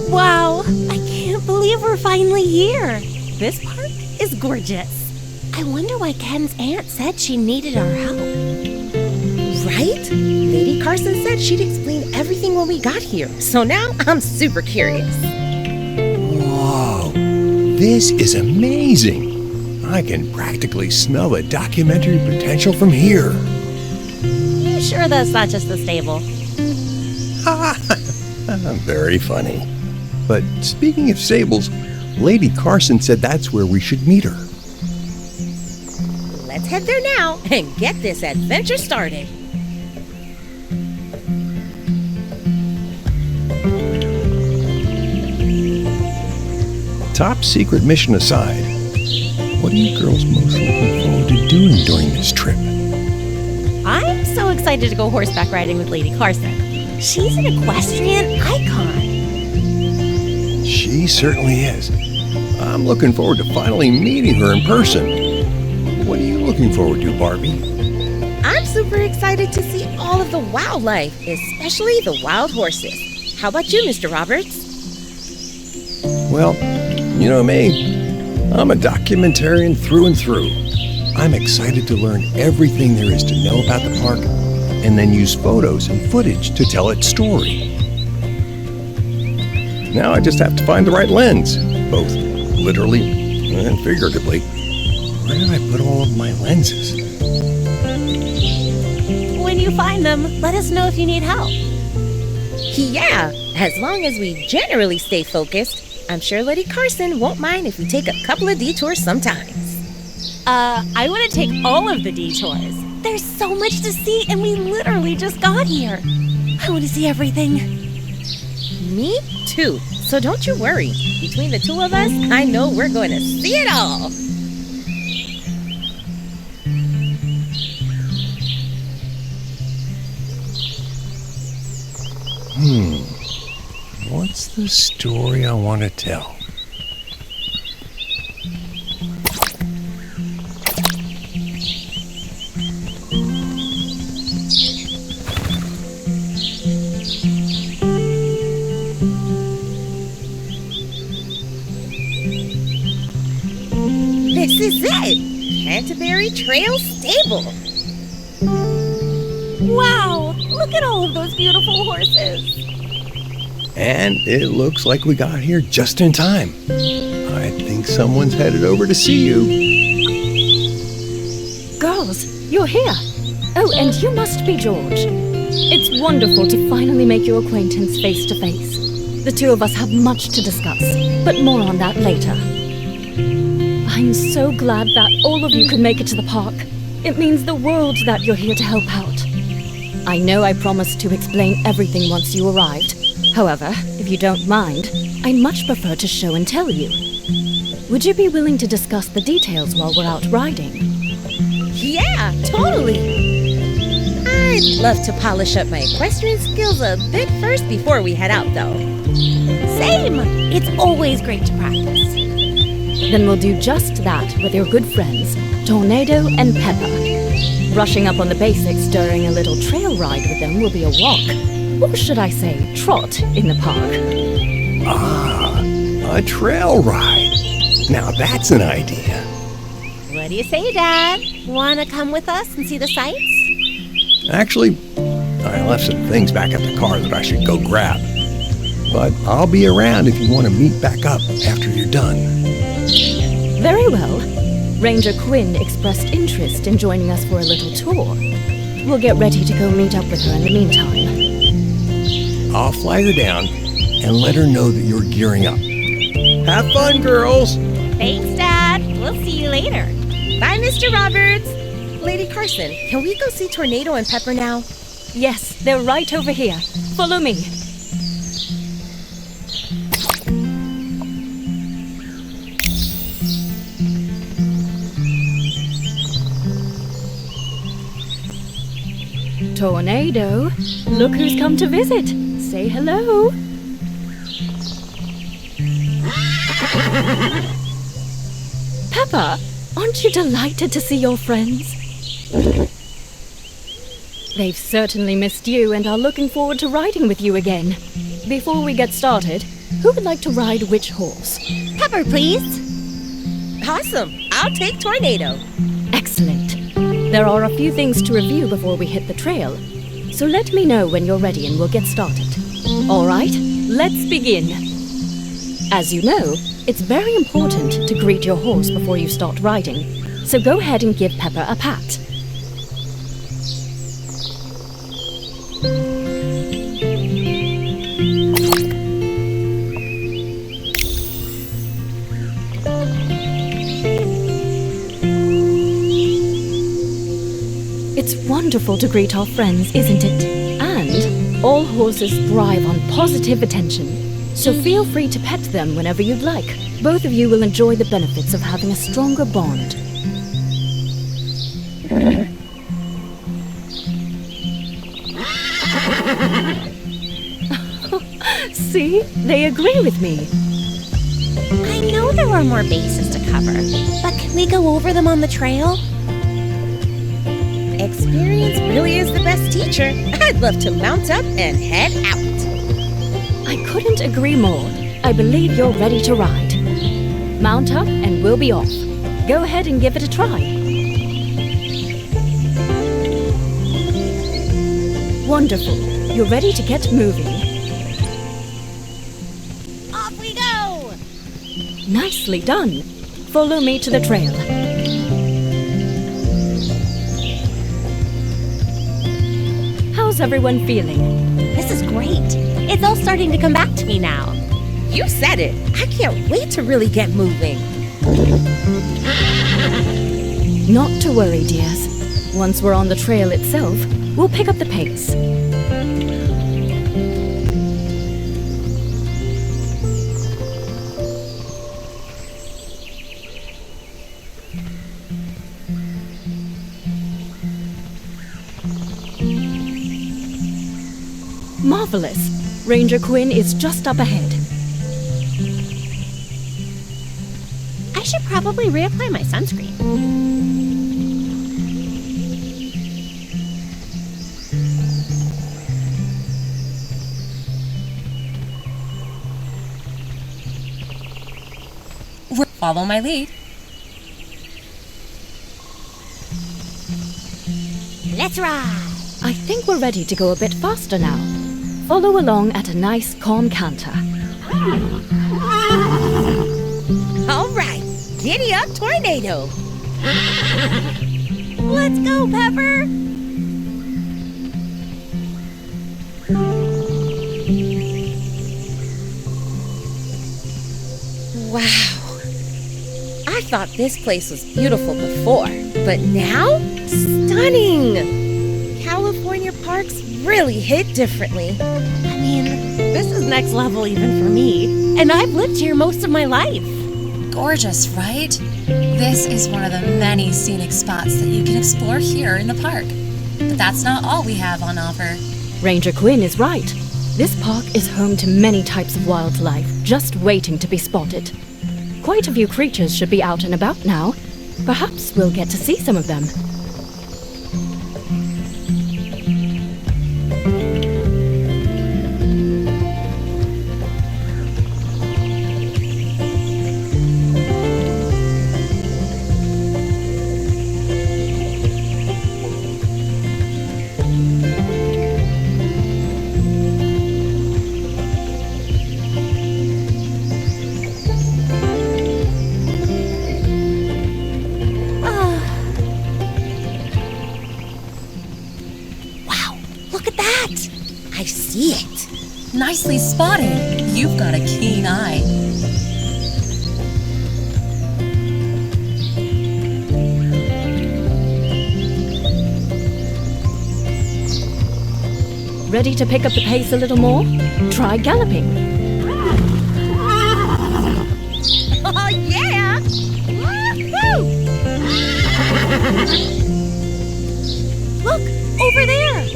Wow, I can't believe we're finally here. This park is gorgeous. I wonder why Ken's aunt said she needed our help. Right? Lady Carson said she'd explain everything when we got here, so now I'm super curious. Whoa, this is amazing. I can practically smell the documentary potential from here. You sure that's not just the stable? Very funny. But speaking of stables, Lady Carson said that's where we should meet her. Let's head there now and get this adventure started. Top secret mission aside, what are you girls most looking forward to doing during this trip? I'm so excited to go horseback riding with Lady Carson. She's an equestrian icon. She certainly is. I'm looking forward to finally meeting her in person. What are you looking forward to, Barbie? I'm super excited to see all of the wildlife, especially the wild horses. How about you, Mr. Roberts? Well, you know me. I'm a documentarian through and through. I'm excited to learn everything there is to know about the park and then use photos and footage to tell its story. Now I just have to find the right lens, both literally and figuratively. Where did I put all of my lenses? When you find them, let us know if you need help. Yeah, as long as we generally stay focused, I'm sure Lady Carson won't mind if we take a couple of detours sometimes. I want to take all of the detours. There's so much to see, and we literally just got here. I want to see everything. Me too, so don't you worry. Between the two of us, I know we're going to see it all. What's the story I want to tell? This is it! Canterbury Trail Stable. Wow, look at all of those beautiful horses. And it looks like we got here just in time. I think someone's headed over to see you. Girls, you're here. Oh, and you must be George. It's wonderful to finally make your acquaintance face to face. The two of us have much to discuss, but more on that later. I'm so glad that all of you could make it to the park. It means the world that you're here to help out. I know I promised to explain everything once you arrived. However, if you don't mind, I much prefer to show and tell you. Would you be willing to discuss the details while we're out riding? Yeah, totally. I'd love to polish up my equestrian skills a bit first before we head out, though. Same. It's always great to practice. Then we'll do just that with your good friends, Tornado and Pepper. Brushing up on the basics during a little trail ride with them will be a walk. Or should I say, trot in the park. Ah, a trail ride. Now that's an idea. What do you say, Dad? Want to come with us and see the sights? Actually, I left some things back at the car that I should go grab. But I'll be around if you want to meet back up after you're done. Very well. Ranger Quinn expressed interest in joining us for a little tour. We'll get ready to go meet up with her in the meantime. I'll fly her down and let her know that you're gearing up. Have fun, girls! Thanks, Dad. We'll see you later. Bye, Mr. Roberts. Lady Carson, can we go see Tornado and Pepper now? Yes, they're right over here. Follow me. Tornado, look who's come to visit. Say hello. Peppa, aren't you delighted to see your friends? They've certainly missed you and are looking forward to riding with you again. Before we get started, who would like to ride which horse? Pepper, please. Awesome. I'll take Tornado. Excellent. There are a few things to review before we hit the trail, so let me know when you're ready and we'll get started. All right, let's begin. As you know, it's very important to greet your horse before you start riding, so go ahead and give Peppa a pat. It's wonderful to greet our friends, isn't it? And all horses thrive on positive attention, so feel free to pet them whenever you'd like. Both of you will enjoy the benefits of having a stronger bond. See? They agree with me. I know there are more bases to cover, but can we go over them on the trail? Experience really is the best teacher. I'd love to mount up and head out. I couldn't agree more. I believe you're ready to ride. Mount up and we'll be off. Go ahead and give it a try. Wonderful. You're ready to get moving. Off we go! Nicely done. Follow me to the trail. How's everyone feeling? This is great. It's all starting to come back to me now. You said it. I can't wait to really get moving. Not to worry, dears. Once we're on the trail itself, we'll pick up the pace. Marvelous. Ranger Quinn is just up ahead. I should probably reapply my sunscreen. Follow my lead. Let's ride! I think we're ready to go a bit faster now. Follow along at a nice, calm canter. All right. Giddy up, Tornado. Let's go, Pepper! Wow. I thought this place was beautiful before, but now? Stunning! California parks really hit differently. I mean, this is next level even for me. And I've lived here most of my life. Gorgeous, right? This is one of the many scenic spots that you can explore here in the park. But that's not all we have on offer. Ranger Quinn is right. This park is home to many types of wildlife, just waiting to be spotted. Quite a few creatures should be out and about now. Perhaps we'll get to see some of them. I see it. Nicely spotted. You've got a keen eye. Ready to pick up the pace a little more? Try galloping. Oh, yeah! Woo-hoo! Look, over there!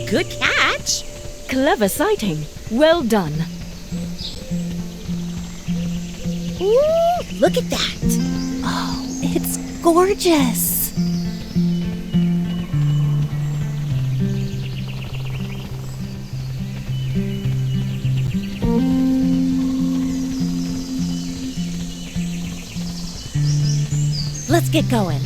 Good catch. Clever sighting. Well done. Ooh, look at that. Oh, it's gorgeous. Let's get going.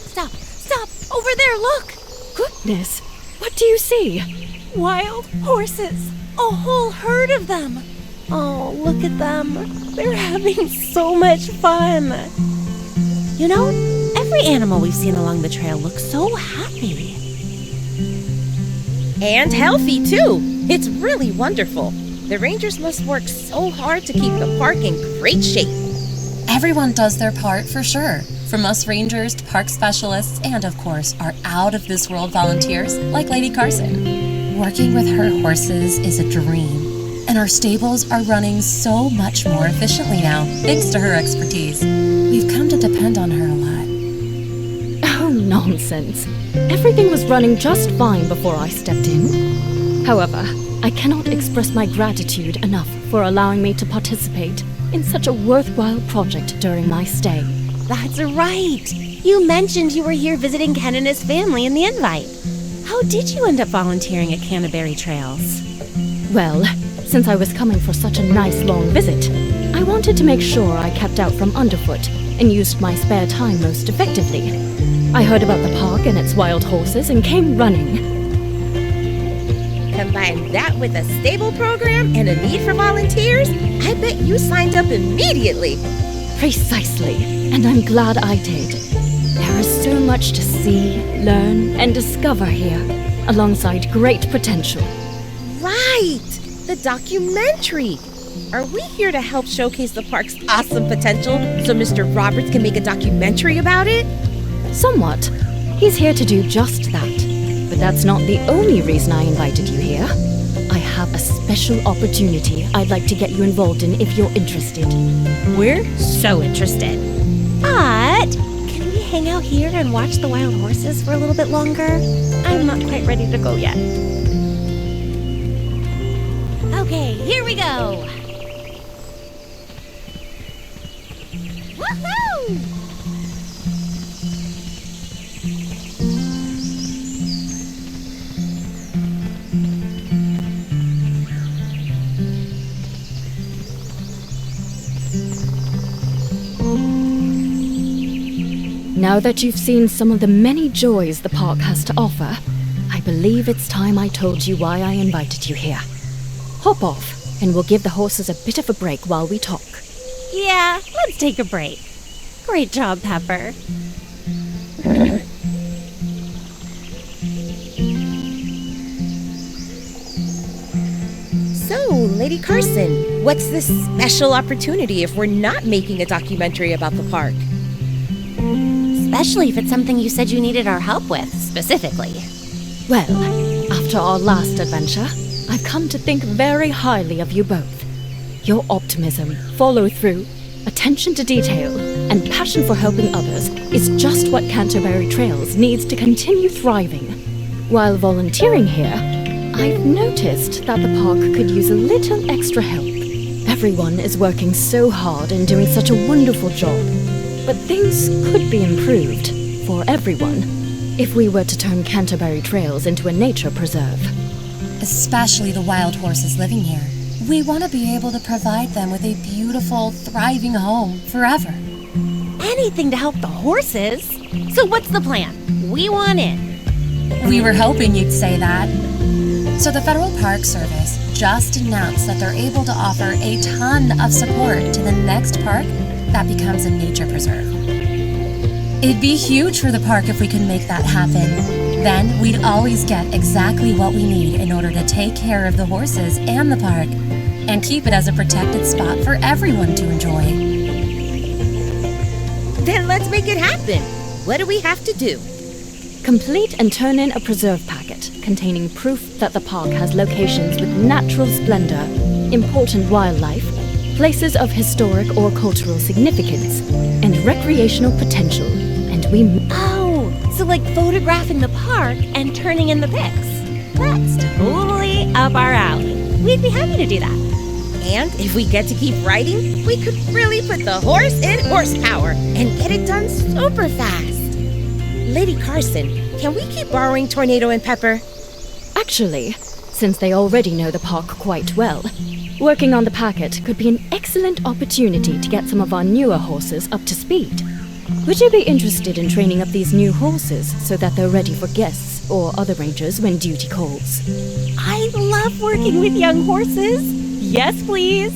Stop! Over there, look! Goodness, what do you see? Wild horses! A whole herd of them! Oh, look at them. They're having so much fun. You know, every animal we've seen along the trail looks so happy. And healthy, too. It's really wonderful. The rangers must work so hard to keep the park in great shape. Everyone does their part for sure. From us rangers to park specialists and, of course, our out-of-this-world volunteers like Lady Carson. Working with her horses is a dream, and our stables are running so much more efficiently now, thanks to her expertise. We've come to depend on her a lot. Oh, nonsense. Everything was running just fine before I stepped in. However, I cannot express my gratitude enough for allowing me to participate in such a worthwhile project during my stay. That's right. You mentioned you were here visiting Ken and his family in the invite. How did you end up volunteering at Canterbury Trails? Well, since I was coming for such a nice long visit, I wanted to make sure I kept out from underfoot and used my spare time most effectively. I heard about the park and its wild horses and came running. Combine that with a stable program and a need for volunteers, I bet you signed up immediately. Precisely, and I'm glad I did. There is so much to see, learn, and discover here, alongside great potential. Right! The documentary! Are we here to help showcase the park's awesome potential so Mr. Roberts can make a documentary about it? Somewhat. He's here to do just that. But that's not the only reason I invited you here. I have a special opportunity I'd like to get you involved in if you're interested. We're so interested. But can we hang out here and watch the wild horses for a little bit longer? I'm not quite ready to go yet. Okay, here we go. Woohoo! Now that you've seen some of the many joys the park has to offer, I believe it's time I told you why I invited you here. Hop off, and we'll give the horses a bit of a break while we talk. Yeah, let's take a break. Great job, Pepper. So, Lady Carson, what's this special opportunity if we're not making a documentary about the park? Especially if it's something you said you needed our help with, specifically. Well, after our last adventure, I've come to think very highly of you both. Your optimism, follow-through, attention to detail, and passion for helping others is just what Canterbury Trails needs to continue thriving. While volunteering here, I've noticed that the park could use a little extra help. Everyone is working so hard and doing such a wonderful job. But things could be improved, for everyone, if we were to turn Canterbury Trails into a nature preserve. Especially the wild horses living here. We want to be able to provide them with a beautiful, thriving home forever. Anything to help the horses. So what's the plan? We want in. We were hoping you'd say that. So the Federal Park Service just announced that they're able to offer a ton of support to the next park that becomes a nature preserve. It'd be huge for the park if we could make that happen. Then we'd always get exactly what we need in order to take care of the horses and the park, and keep it as a protected spot for everyone to enjoy. Then let's make it happen. What do we have to do? Complete and turn in a preserve packet containing proof that the park has locations with natural splendor, important wildlife, places of historic or cultural significance, and recreational potential Oh, so like photographing the park and turning in the pics. That's totally up our alley. We'd be happy to do that. And if we get to keep riding, we could really put the horse in horsepower and get it done super fast. Lady Carson, can we keep borrowing Tornado and Pepper? Actually, since they already know the park quite well, working on the packet could be an excellent opportunity to get some of our newer horses up to speed. Would you be interested in training up these new horses so that they're ready for guests or other rangers when duty calls? I love working with young horses. Yes, please.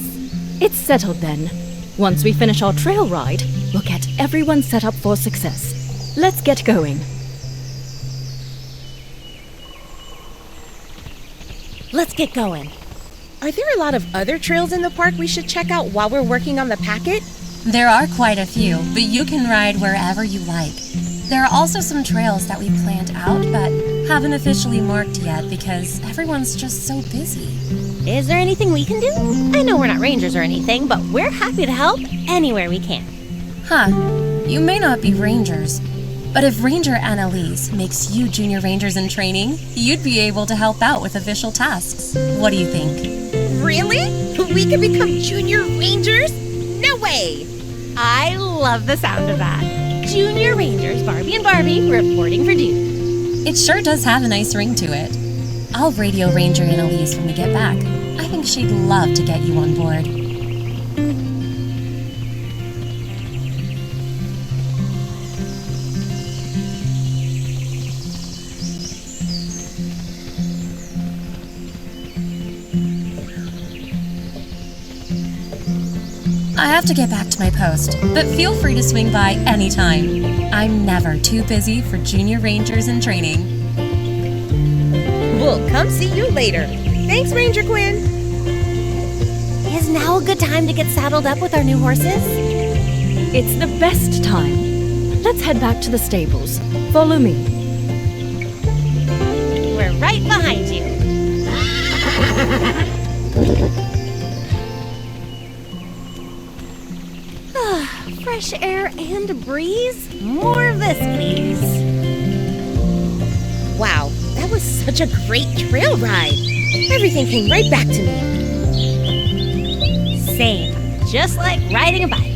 It's settled then. Once we finish our trail ride, we'll get everyone set up for success. Let's get going. Let's get going. Are there a lot of other trails in the park we should check out while we're working on the packet? There are quite a few, but you can ride wherever you like. There are also some trails that we planned out but haven't officially marked yet because everyone's just so busy. Is there anything we can do? I know we're not rangers or anything, but we're happy to help anywhere we can. You may not be rangers, but if Ranger Annalise makes you junior rangers in training, you'd be able to help out with official tasks. What do you think? Really? We can become junior rangers? No way! I love the sound of that. Junior Rangers Barbie and Barbie reporting for duty. It sure does have a nice ring to it. I'll radio Ranger Annalise when we get back. I think she'd love to get you on board. I have to get back to my post, but feel free to swing by anytime. I'm never too busy for junior rangers in training. We'll come see you later. Thanks, Ranger Quinn. Is now a good time to get saddled up with our new horses? It's the best time. Let's head back to the stables. Follow me. We're right behind you. Fresh air and a breeze? More of this, please. Wow, that was such a great trail ride. Everything came right back to me. Same. Just like riding a bike.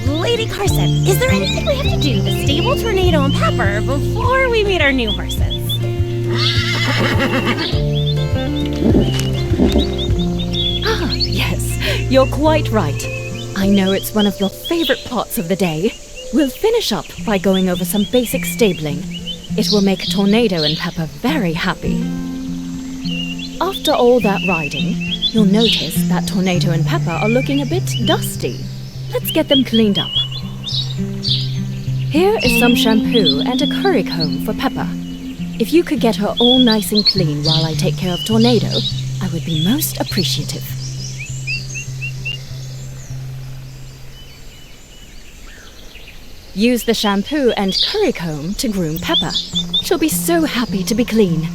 Lady Carson, is there anything we have to do to stable Tornado and Pepper before we meet our new horses? Yes, you're quite right. I know it's one of your favorite parts of the day. We'll finish up by going over some basic stabling. It will make Tornado and Pepper very happy. After all that riding, you'll notice that Tornado and Pepper are looking a bit dusty. Let's get them cleaned up. Here is some shampoo and a curry comb for Pepper. If you could get her all nice and clean while I take care of Tornado, I would be most appreciative. Use the shampoo and curry comb to groom Pepper. She'll be so happy to be clean.